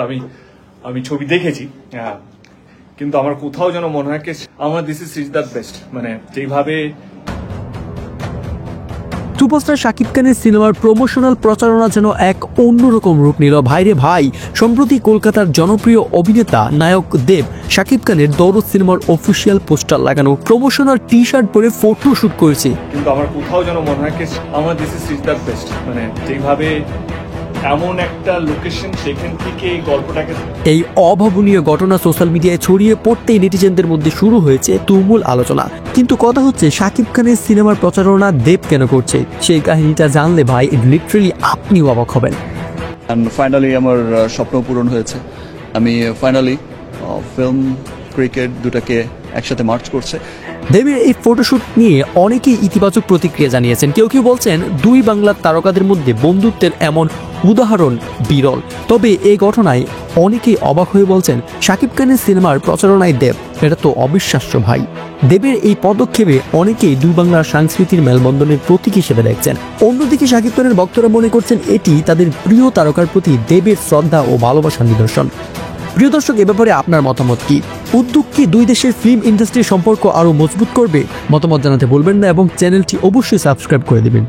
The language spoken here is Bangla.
আমি আমি ছবি দেখেছি, কিন্তু আমার কোথাও যেন মনে হয় আমার দিস ইজ দ্য বেস্ট, মানে যেভাবে সুপারস্টার শাকিব খানের সিনেমার প্রমোশনাল প্রচারণা যেন এক অন্যরকম রূপ নিল। ভাইরে ভাই, সম্প্রতি কলকাতার জনপ্রিয় অভিনেতা নায়ক দেব শাকিব খানের দরদ সিনেমার অফিসিয়াল পোস্টার লাগানো প্রমোশনাল টি শার্ট পরে ফটো শুট করেছে। কিন্তু আমার কোথাও যেন মনে হয় আমার দিস ইজ দ্য বেস্ট, মানে যেভাবে এমন একটা লোকেশন, সেখান থেকে এই গল্পটাকে। এই অভাবনীয় ঘটনা সোশ্যাল মিডিয়ায় ছড়িয়ে পড়তেই নেটিজেনদের মধ্যে শুরু হয়েছে তুমুল আলোচনা। কিন্তু কথা হচ্ছে, শাকিব খানের সিনেমার প্রচারণা দেব কেন করছে? সেই কাহিনীটা জানলে ভাই লিটারালি আপনিও অবাক হবেন। ফাইনালি আমার স্বপ্ন পূরণ হয়েছে। আমি ফাইনালি ফিল্ম ক্রিকেট দুটাকে একসাথে মার্চ করছে। দেবের এই ফটোশুট নিয়ে অনেকেই ইতিবাচক প্রতিক্রিয়া জানিয়েছেন। কেউ কেউ বলছেন দুই বাংলার তারকাদের মধ্যে বন্ধুত্বের এমন উদাহরণ বিরল। তবে এই ঘটনায় অনেকেই অবাক হয়ে বলছেন, শাকিব খানের সিনেমার প্রচারণায় দেব, এটা তো অবিশ্বাস্য ভাই। দেবের এই পদক্ষেপে অনেকেই দুই বাংলার সাংস্কৃতিক মেলবন্ধনের প্রতীক হিসেবে দেখছেন। অন্যদিকে শাকিব খানের ভক্তরা মনে করছেন এটি তাদের প্রিয় তারকার প্রতি দেবের শ্রদ্ধা ও ভালোবাসার নিদর্শন। প্রিয় দর্শক, এ ব্যাপারে আপনার মতামত কি? উদ্যোগ কি দুই দেশের ফিল্ম ইন্ডাস্ট্রির সম্পর্ক আরো মজবুত করবে? মতামত জানাতে ভুলবেন না এবং চ্যানেলটি অবশ্যই সাবস্ক্রাইব করে দেবেন।